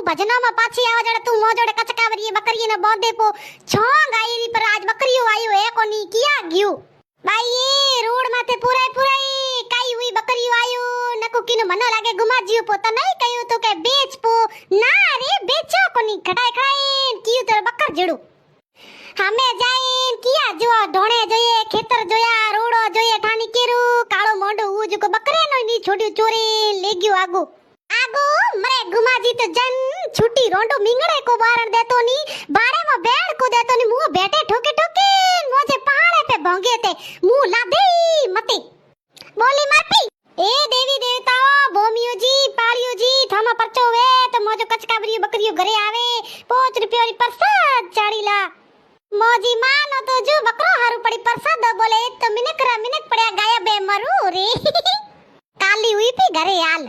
ભજનામાં પાછી આવા જડે તું મોજોડે કચકાવરીએ બકરીને બોંધે પો છોંગ આયરી પર આજ બકરીઓ આયો હે કોની કિયા ગયું બાઈ રોડ માથે પુરાઈ કાઈ હુઈ બકરીઓ આયો નકુ કીનું મનો લાગે ગુમાજીયો પો તો નહીં કયું તો કે બેચ પો ના રે બેચો કોની ખડાઈ ખડાઈ કીયું તો બકર જડું હમે જાઈન કિયા જો ઢોણે જોઈએ ખેતર જોયા રોડો જોઈએ ઠાની કેરું કાળો મોંડો ઉજ કો બકરેનો ની છોડ્યું ચોરી લે ગયો આગો મરે ગુમાજી તો જન છૂટી રોંડો મીંગડે કો બારણ દેતો ની બારે માં બેડ કો દેતો ની મું બેઠે ઠોકે ઠોકે મોજે પહાડે पे ભોંગે તે મું લાદે મતે બોલી માપી એ દેવી દેવતાઓ ભોમિયોજી પાળિયોજી થામા પરચો વે તો મોજો કચકાવરીઓ બકરીઓ ઘરે આવે 5 રૂપિયાની પ્રસાદ ચાડીલા મોજી માનો તો જો બકરો હારું પડી પ્રસાદ બોલે તો મિનક પડ્યા ગાયા બે મરું રે કાલી હુઈ પી ઘરે હાલ